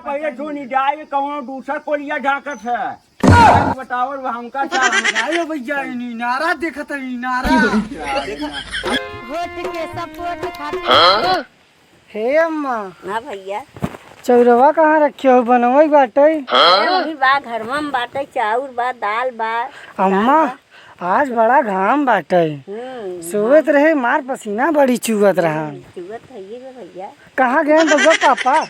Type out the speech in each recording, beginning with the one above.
पहले सोनी जाए कौन दूसरा कोलिया ढाकत है बताओ हमका भैया नारा देखत नारा के सपोर्ट खातिर। हे अम्मा हाँ भैया चौरवा कहाँ रखे हो बनवई बाटे वही बा घर में बाटे चाउर बा दाल बा। अम्मा आज बड़ा घाम बाटे सोवत रहे मार पसीना बड़ी चुवत रहा। चुवत है भैया। कहाँ गए बउआ पापा?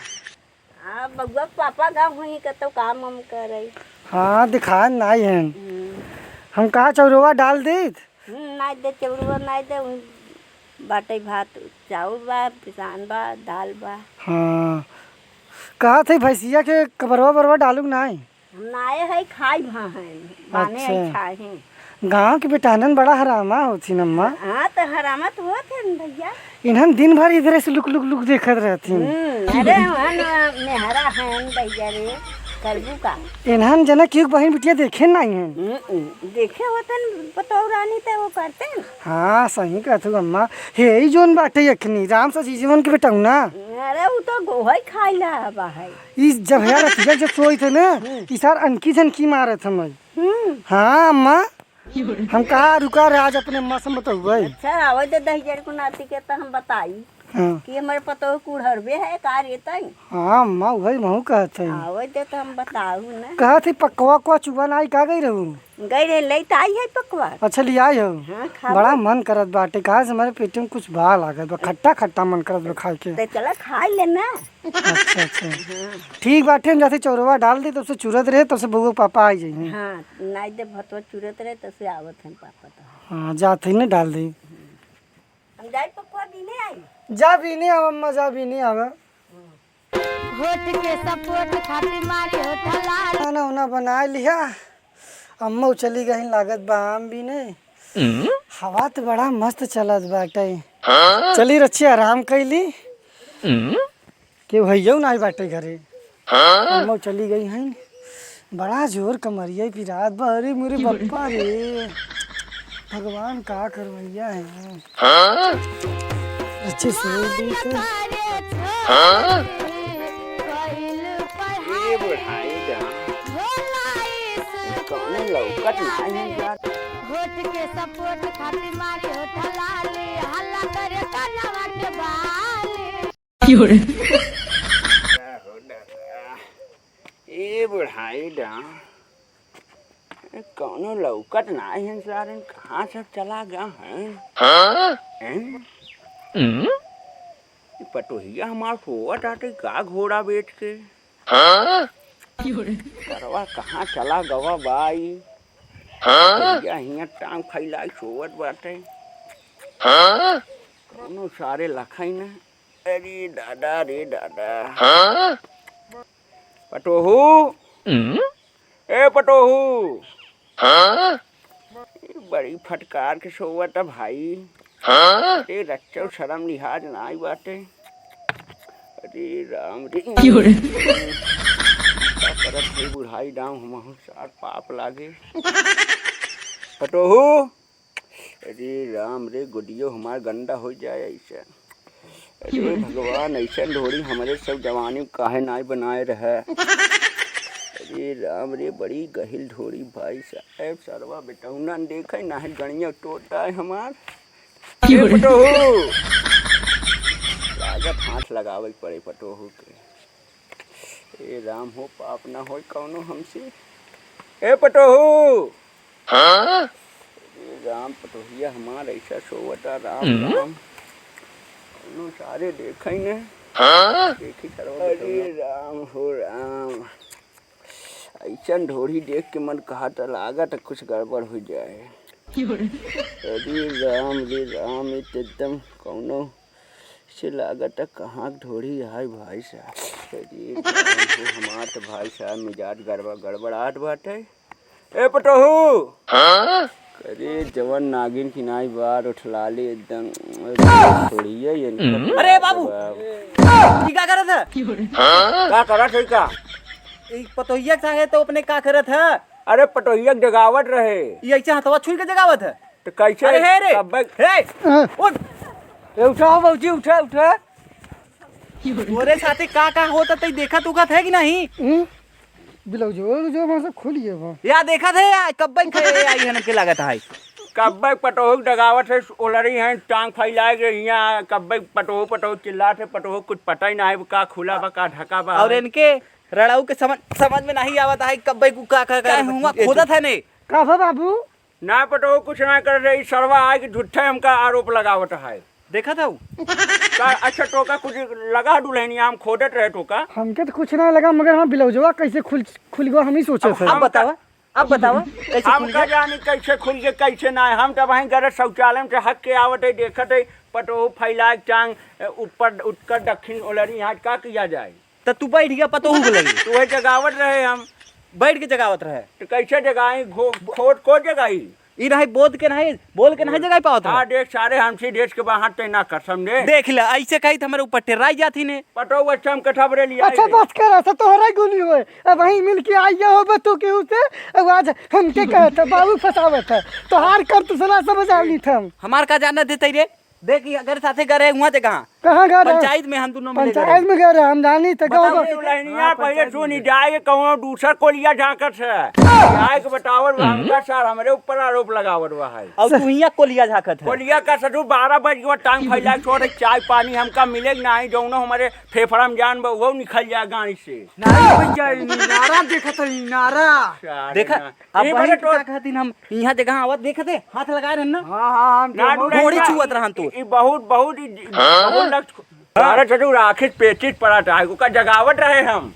बउआ पापा गाँव हुई कतो काम हम करे। हाँ दिखा नहीं है हम कहा चौरवा डाल देत नहीं दे चौरवा नहीं दे बाटे भात चाउर बा पिसान बा दाल बा। हाँ कहा थे भैंसिया के कबरवा बरवा डालू नहीं हम नाए है खाई भा है बाने है खाए हैं। गाँव के बेटानन बड़ा हरामा होती नम्मा। हाँ तो हरामा तो होते न भैया। इन्हन दिन भर इधर से लुक लुक लुक देखत रहती। अरे मेहरा है भैया रे करबू का इन्हन जना क्यों बहन बिटिया देखे नहीं है देखे होते पतो रानी तो वो करते हैं। हाँ सही कहतु अम्मा हे जोन बाटे यखनी राम सा जीवन के बेटाऊ ना। अरे वो तो गोहा खाई ला बा है इस जब यार रखिया जब सोई थे ना इस सार अनकी झनकी मारत हम। हाँ अम्मा हम कहा रुका रहे आज अपने अम्मा से बताऊ। अच्छा आवे दे 10,000 को नाती के तो हम बताई कि हमारे पतो कुड़हरबे है का रेता। हाँ अम्मा वही महू कहते आवे दे तो हम बताऊ ना। कहा थी पकवा को चुबा आई का गई रहू गई रे लेत आई है पकवा। अच्छा लिया हो। हाँ, बड़ा मन करत बाटे कहा से हमारे पेट में कुछ बा लागत बा खट्टा खट्टा मन करत बा खाए के। तो चला खा लेना। अच्छा अच्छा ठीक बाटे हम जाते चौरवा डाल दे तब से चुरत रहे तब से बउआ पापा आई जाइए। हाँ नहीं दे भतवा चुरत रहे तो से आवत हैं पापा तो। हाँ जाते ही ना डाल दी हम जाए पकवा भी नहीं आई जा भी नहीं आवा अम्मा जा भी नहीं आवा। होठ के सपोर्ट खातिर मारी होठ लाल। खाना उना बना लिया अम्मा चली गई लागत बा आम भी नहीं। हवा तो बड़ा मस्त चलत बाटे चली रच्छी आराम कैली के भैया ना बाटे घरे। अम्मा चली गई हैं बड़ा जोर कमरिया फिर रात भरी मेरे बप्पा रे भगवान का करवैया है अच्छे से होठ के सपोर्ट खातिर मारी होठ लाल हल्ला करे कनवा के बाल। ए बुढ़ाई डा कौनो लौकत नहीं है सारे कहाँ सब चला गया है। पटोहिया हमार सोवत आते का घोड़ा बेच के परवा कहाँ चला गवा बाई टांग फैलाई सोवत बाटे कौनो सारे लखाई न। अरे दादा रे दादा पटोहू ए पटोहू बड़ी फटकार के सोवत भाई। अरे रच्चो शर्म लिहाज नाई बाटे। अरे राम रे करत है बुढ़ाई डाम हम सार पाप लागे पटोहू। अरे राम रे गुडियो हमार गंदा हो जाए ऐसा। अरे भगवान ऐसा ढोड़ी हमारे सब जवानी काहे नाई बनाए रहे। अरे राम रे बड़ी गहिल ढोड़ी भाई साहब सरवा बेटौना देखे ना है गणिया टोटा है हमार। पटोहू लागत हाथ लगावे पड़े पटोहू के। ए राम हो पाप ना हो कौनो हमसे। ए पटोहू राम पटोहिया हमार ऐसा सोवता राम राम कौनो सारे देखई ने देखी सरवा। अरे राम हो राम ऐसा ढोरी देख के मन कहा था लागत कुछ गड़बड़ हो जाए। अरे राम एकदम कौनो से लागत कहाँ ढोरी है भाई साहब। अरे हमार तो भाई साहब मिजाज गड़बड़ाहट बाटे। ए पटोहू अरे जवन नागिन की नाई बार उठला ले एकदम थोड़ी है। अरे बाबू क्या करत है? का करत है का पतोहिया है तो अपने का करत है? अरे पटोहिया जगावट रहे ये ऐसे हथवा छुई के जगावत है। तो कैसे अरे हे रे कब्बे हे उठ ए उठा बाबूजी उठा उठा तोरे साथे का होता तई देखा तुका है कि नहीं बिलौ जो वहां से खुलिए वहां या देखा थे या कब खे आई हन के लागत है कब्बे पटोह डगावत है ओलरी हैं टांग फैलाए गए यहाँ कब्बे पटोह चिल्लात है पटोह कुछ पता ही ना है का खुला बा का ढका बा और इनके रड़ाऊ के समझ में नहीं आवत है कब को का हुआ खोदत है ने का बाबू ना पटोह कुछ ना कर रही सरवा आए कि झूठे हमका आरोप लगावत है देखा था का अच्छा टोका कुछ लगा दुल्हनिया हम खोदत रहे टोका हमके तो कुछ ना लगा मगर हम बिलौजवा कैसे खुल गो हम ही सोचे थे अब बतावा कैसे हम खुल का गया जानी कैसे खुल गए कैसे ना है। हम तो वहीं गए शौचालय से हक के आवत है देखत है पटोह फैलाए टांग ऊपर उठकर दक्षिण ओलरी यहाँ का किया जाए तो तू बैठ गया पतो हो लगी तो वही जगावत रहे हम बैठ के जगावत रहे तो कैसे जगाई खोद को जगाई ई नहीं बोल के नहीं जगह पावत हाँ देख सारे हमसे देश के बाहर तैना कर समझे देख ले ऐसे कही तो हमारे ऊपर टेराई जाती ने पटो अच्छा हम कठबरे लिया अच्छा बस कर ऐसा तोहरा गुली होए अब वहीं मिल के आइए हो तू केहू से अब आज हमके कहता बाबू फसावत है तो हार कर तू सला समझ आवली थम हमार का जाना देते रे देख अगर साथे गए हुआ थे कहां गए पंचायत में हम दोनों मिले पंचायत में गए हम जानी तो दुल्हनिया पहले सुनी जाए कहूँ दूसरा को लिया झाकत है आए के बतावत हमका सर हमारे ऊपर आरोप लगावत हुआ है और तू हिया को लिया झाकत है कोलिया का सदू 12 बज गया टांग फैला छोड़ चाय पानी हमका मिले नहीं जौनो हमारे फेफड़ा में जान वो निकल जाए गाड़ी से नारा देखत है नारा देखा अब वही तो कहती हम यहाँ जगह आवत देखत है हाथ लगाए रहन ना हां घोड़ी छुअत रहन तू ई बहुत भारत सदू राखित पेचित पड़ा था का जगावत रहे हम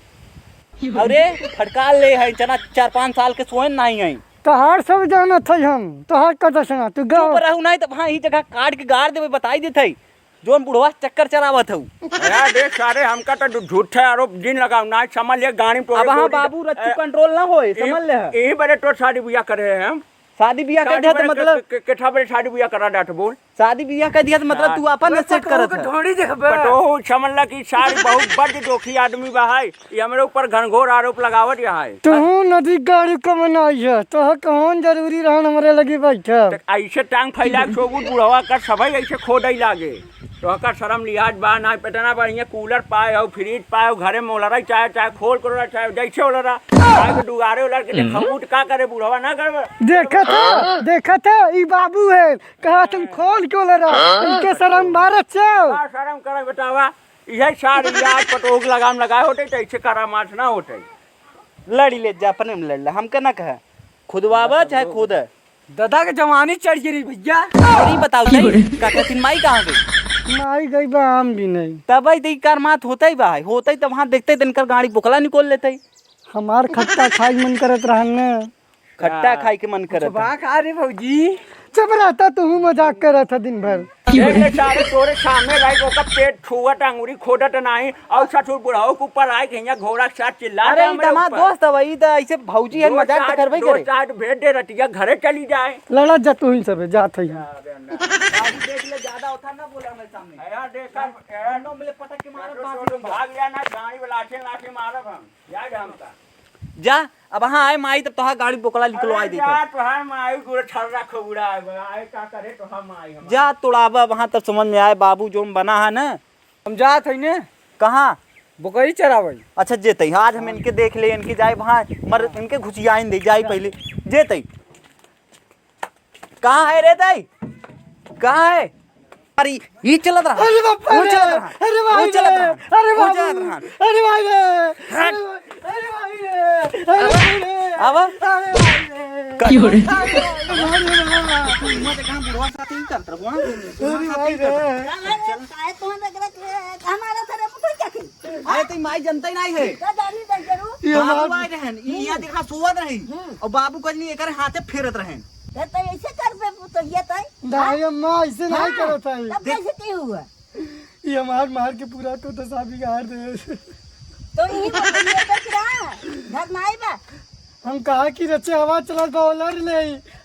अरे फटकार ले है जना 4-5 साल के सोन नहीं है तहार सब जाना थे हम तहार कत सुना तू गाँव पर रहू नहीं तो वहाँ ही जगह काट के गाड़ देवे बताई देते जोन बुढ़वा चक्कर चरावत हूँ यार देख सारे हमका तो झूठे आरोप दिन लगाओ ना समझ ले गाड़ी अब हाँ बाबू रच्चू कंट्रोल ना होए समझ ले यही बड़े तो शादी ब्याह करे हैं हम शादी ब्याह कर दिया तो मतलब कितना बड़े शादी ब्याह करा डाट बोल शादी ब्याह कर दिया तो मतलब तू अपन सेट करत है ढोड़ी देखबे पटो समझ ला कि सारी बहुत बड़ दोखी आदमी बा है ये हमरे ऊपर घनघोर आरोप लगावत या है तू नदी गाड़ी को बनाई है तो कौन जरूरी रहन हमरे लगी बैठा ऐसे टांग फैला के सोबू बुढ़वा कर सभी ऐसे खोदई लागे तो का शर्म लिहाज बा ना पेटना बढ़िया कूलर पाए हो फ्रिज पाए हो घरे में ओलरा चाहे खोल कर चाहे जैसे ओलरा के दुगारे ओलर के खबूट का करे बुढ़वा ना करे देखा था ई बाबू है कहा तुम खोल क्यों ले रहा इनके शर्म मारत छो शर्म करे बतावा यही सारी याद पटोक लगाम लगाए होते तो ऐसे करामात ना होते लड़ी ले जा अपने में लड़ ले हम ना कहे खुदवावा चाहे खुद दादा के जवानी चढ़ गई भैया और ही बताओ का कहती माई कहाँ गई माई गई बा हम भी नहीं तब ही कार मात होता ही बा होता ही तो वहाँ देखते इनकर गाड़ी बुकला निकोल लेते हमार खट्टा खाई मन करत रहन खट्टा खाई के मन करत खा रे भौजी चुप रहता तू मजाक करत था दिन भर सारे तोरे सामने रह ओका पेट छुअत अंगूरी खोदत नहीं और ससुर बुढ़ाओ के ऊपर आए के यहाँ घोड़ा के साथ चिल्ला अरे दामाद दोस्त वही तो ऐसे भौजी है मजाक करबे करे साथ भेज दे रतिया घरे चली जाए लड़ा जा तू ही सब जात है देख ले ज्यादा उठा ना बोला मेरे सामने यार देखा नो मिले पटक के मार भाग गया ना गाड़ी में लाठी मारब हम याद हमका जा अब हाँ आए माई तब तोहार गाड़ी बोकला निकलवाई दी तोहार माई गुड़ छर्रा खबुड़ा आए का करे तोहार माई हम जा तोड़ावा वहाँ तब समझ में आए बाबू जो बना है ना हम जात है ने कहाँ बकरी चरावई अच्छा जेतई आज हम इनके देख ले इनके जाए वहाँ मर इनके घुसियाइन दे जाए पहले जेतई कहाँ है रे तई कहाँ है अरे ये चलत रहा अरे बाप रे अरे भाई अरे बाप अरे भाई अरे भाई अब क्यों रे अरे माई जनता ही नहीं है बाबू आए रहन यहाँ देखा सोवत रही और बाबू कजनी एक हाथे फेरत रहन ऐसे कर पे पुतैया तई दाई अम्मा ऐसे नहीं करत है तब कैसे की हुआ ये मार के पूरा तो दशा बिगाड़ दे तो यही पुतैया तक रहा घर नाई बा हम कहा कि रचे हवा चलत बा लड़ ले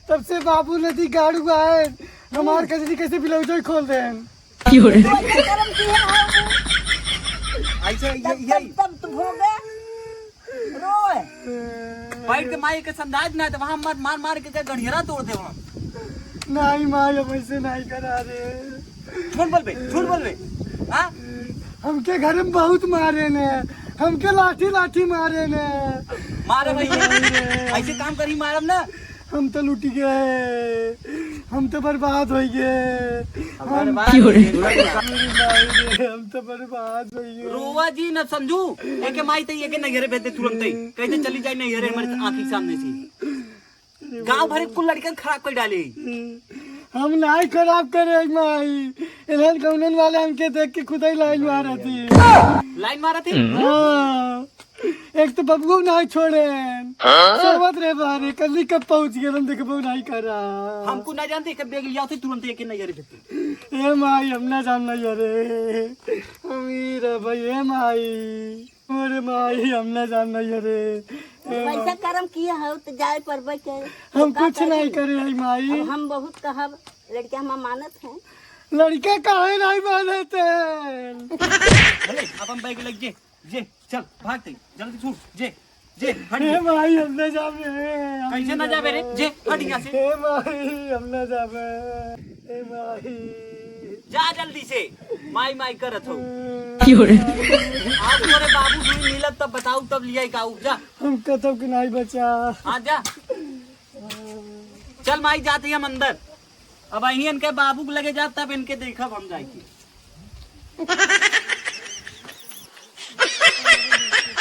तब से बाबू नदी गाड़ू आए हमार कजरी कैसे बिलौजो खोल दे क्यों रे कर्म की है ऐसे तब तुम हो गए रोए बैठ के माई के संदाज ना तो वहाँ मत मार मार के गढ़ियरा तोड़ दे वहाँ। नहीं माई हम ऐसे नहीं करा रे। झूठ बोल बे हाँ हमके घर में बहुत मारे ने, हमके लाठी लाठी मारे ने। मारे भैया ऐसे काम करी मारम ना। हम तो लुट गए, हम तो बर्बाद हो गए, हम तो बर्बाद हो गए। रोवा जी न समझू एके माई तई एके नगरे भेज दे तुरंत ही कैसे चली जाए नगरे हमारे आंखी सामने से। गांव भर कुल लड़कन खराब कर डाले। हम नहीं खराब करे माई, इन्हें कौनन वाले हमके देख के खुद ही लाइन मारा थी। लाइन मारा थी हाँ, एक तो बबुओ नहीं छोड़े सर्वत रे बारे कल कब पहुंच गए हम देख बहु नहीं करा। हमको ना जानते कब बेग लिया थे तुरंत एके नगरे भेज। ए माई हम ना जानना यारे, अमीर भाई ए माई, अरे माई हम ना जानना यारे। वैसा कर्म किया हो तो जाए पर के हम कुछ नहीं करे है माई। अब हम बहुत कहब लड़के हम मानत हैं। लड़का काहे नहीं मानते हैं? अरे अब हम बैग लग जे चल भागते जल्दी छूट जे हट। ए माई हम ना जावे। कैसे ना जावे रे जे हट यहाँ से। ए माई हम ना जावे। ए माई जा जल्दी से माई माई करत हो। आप तुम्हारे बाबू सुई मिलत तब बताऊ तब लिया का जा। हम कतब के नहीं बचा। हाँ जा चल माई जाते हम अंदर। अब अही इनके बाबू के लगे जा तब इनके देखब हम जाएंगे।